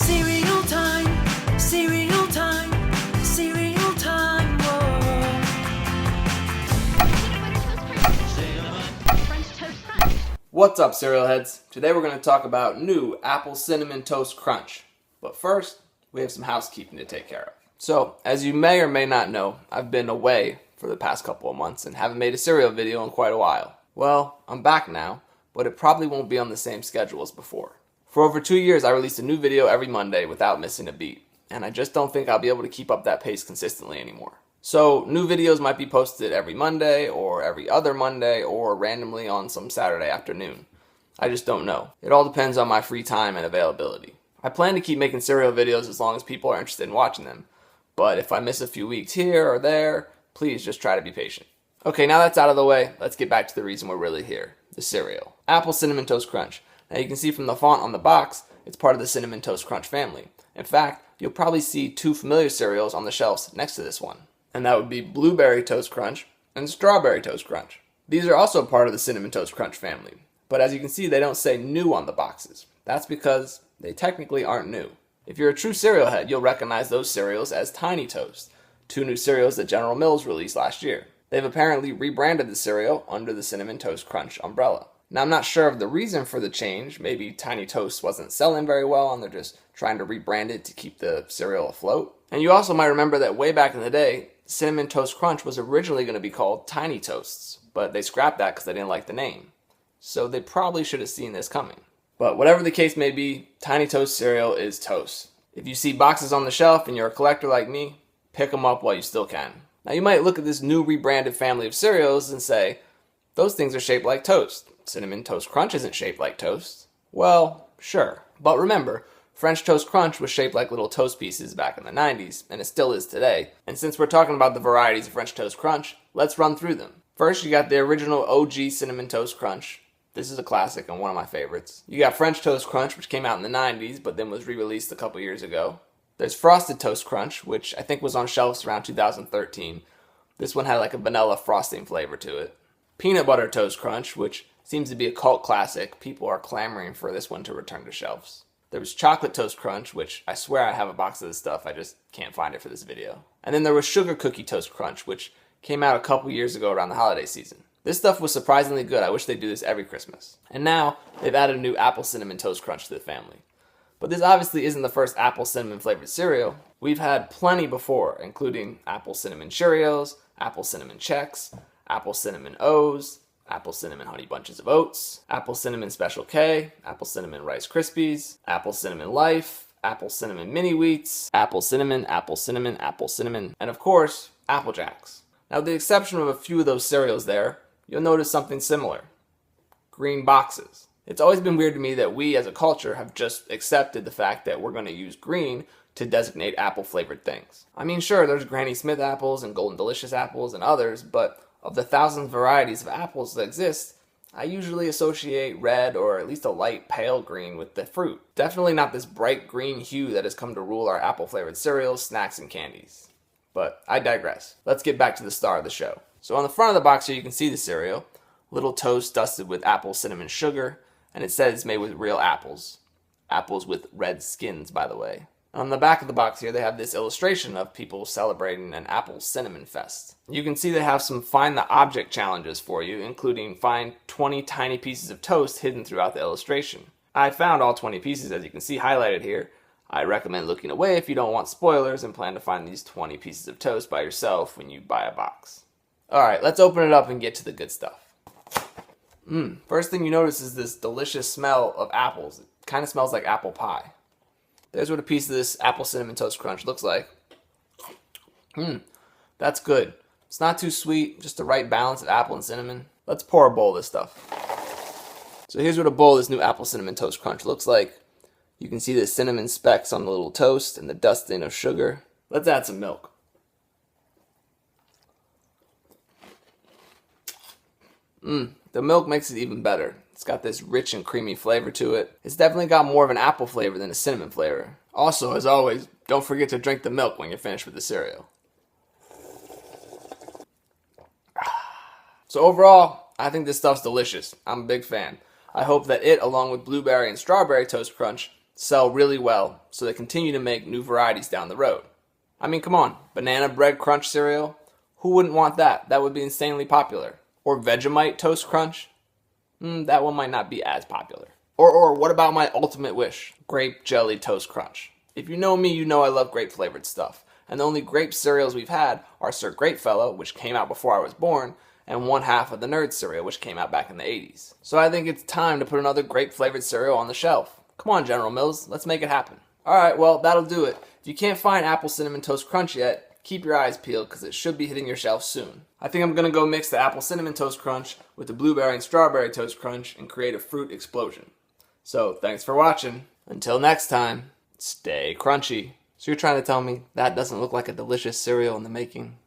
Cereal time, cereal time, cereal time, whoa. What's up, cereal heads? Today we're going to talk about new Apple Cinnamon Toast Crunch. But first, we have some housekeeping to take care of. So, as you may or may not know, I've been away for the past couple of months and haven't made a cereal video in quite a while. Well, I'm back now, but it probably won't be on the same schedule as before. For over 2 years, I released a new video every Monday without missing a beat, and I just don't think I'll be able to keep up that pace consistently anymore. So, new videos might be posted every Monday, or every other Monday, or randomly on some Saturday afternoon. I just don't know. It all depends on my free time and availability. I plan to keep making cereal videos as long as people are interested in watching them, but if I miss a few weeks here or there, please just try to be patient. Okay, now that's out of the way, let's get back to the reason we're really here, the cereal. Apple Cinnamon Toast Crunch. Now you can see from the font on the box, it's part of the Cinnamon Toast Crunch family. In fact, you'll probably see two familiar cereals on the shelves next to this one. And that would be Blueberry Toast Crunch and Strawberry Toast Crunch. These are also part of the Cinnamon Toast Crunch family, but as you can see, they don't say new on the boxes. That's because they technically aren't new. If you're a true cereal head, you'll recognize those cereals as Tiny Toast, two new cereals that General Mills released last year. They've apparently rebranded the cereal under the Cinnamon Toast Crunch umbrella. Now, I'm not sure of the reason for the change. Maybe Tiny Toast wasn't selling very well and they're just trying to rebrand it to keep the cereal afloat. And you also might remember that way back in the day, Cinnamon Toast Crunch was originally going to be called Tiny Toasts, but they scrapped that because they didn't like the name. So they probably should have seen this coming. But whatever the case may be, Tiny Toast cereal is toast. If you see boxes on the shelf and you're a collector like me, pick them up while you still can. Now you might look at this new rebranded family of cereals and say, those things are shaped like toast. Cinnamon Toast Crunch isn't shaped like toast. Well, sure. But remember, French Toast Crunch was shaped like little toast pieces back in the 90s, and it still is today. And since we're talking about the varieties of French Toast Crunch, let's run through them. First, you got the original OG Cinnamon Toast Crunch. This is a classic and one of my favorites. You got French Toast Crunch, which came out in the 90s, but then was re-released a couple years ago. There's Frosted Toast Crunch, which I think was on shelves around 2013. This one had like a vanilla frosting flavor to it. Peanut Butter Toast Crunch, which seems to be a cult classic. People are clamoring for this one to return to shelves. There was Chocolate Toast Crunch, which I swear I have a box of this stuff, I just can't find it for this video. And then there was Sugar Cookie Toast Crunch, which came out a couple years ago around the holiday season. This stuff was surprisingly good. I wish they'd do this every Christmas. And now, they've added a new Apple Cinnamon Toast Crunch to the family. But this obviously isn't the first Apple Cinnamon flavored cereal. We've had plenty before, including Apple Cinnamon Cheerios, Apple Cinnamon Chex, Apple Cinnamon O's, Apple Cinnamon Honey Bunches of Oats, Apple Cinnamon Special K, Apple Cinnamon Rice Krispies, Apple Cinnamon Life, Apple Cinnamon Mini Wheats, Apple Cinnamon, Apple Cinnamon, Apple Cinnamon, and of course, Apple Jacks. Now, with the exception of a few of those cereals there, you'll notice something similar. Green boxes. It's always been weird to me that we as a culture have just accepted the fact that we're going to use green to designate apple-flavored things. I mean, sure, there's Granny Smith apples and Golden Delicious apples and others, but of the thousands of varieties of apples that exist, I usually associate red or at least a light pale green with the fruit. Definitely not this bright green hue that has come to rule our apple-flavored cereals, snacks, and candies. But I digress. Let's get back to the star of the show. So on the front of the box here you can see the cereal, little toast dusted with apple cinnamon sugar, and it says it's made with real apples. Apples with red skins, by the way. On the back of the box here, they have this illustration of people celebrating an apple cinnamon fest. You can see they have some find the object challenges for you, including find 20 tiny pieces of toast hidden throughout the illustration. I found all 20 pieces, as you can see highlighted here. I recommend looking away if you don't want spoilers and plan to find these 20 pieces of toast by yourself when you buy a box. Alright, let's open it up and get to the good stuff. First thing you notice is this delicious smell of apples. It kind of smells like apple pie. There's what a piece of this Apple Cinnamon Toast Crunch looks like. That's good. It's not too sweet, just the right balance of apple and cinnamon. Let's pour a bowl of this stuff. So here's what a bowl of this new Apple Cinnamon Toast Crunch looks like. You can see the cinnamon specks on the little toast and the dusting of sugar. Let's add some milk. The milk makes it even better. It's got this rich and creamy flavor to it. It's definitely got more of an apple flavor than a cinnamon flavor. Also, as always, don't forget to drink the milk when you're finished with the cereal. So overall, I think this stuff's delicious. I'm a big fan. I hope that it, along with Blueberry and Strawberry Toast Crunch, sell really well, so they continue to make new varieties down the road. I mean, come on, Banana Bread Crunch cereal? Who wouldn't want that? That would be insanely popular. Or Vegemite Toast Crunch? That one might not be as popular. Or what about my ultimate wish? Grape Jelly Toast Crunch. If you know me, you know I love grape flavored stuff. And the only grape cereals we've had are Sir Grapefellow, which came out before I was born, and one half of the Nerd cereal, which came out back in the 80s. So I think it's time to put another grape flavored cereal on the shelf. Come on, General Mills, let's make it happen. Alright, well, that'll do it. If you can't find Apple Cinnamon Toast Crunch yet, keep your eyes peeled because it should be hitting your shelf soon. I think I'm going to go mix the Apple Cinnamon Toast Crunch with the Blueberry and Strawberry Toast Crunch and create a fruit explosion. So, thanks for watching. Until next time, stay crunchy. So you're trying to tell me that doesn't look like a delicious cereal in the making?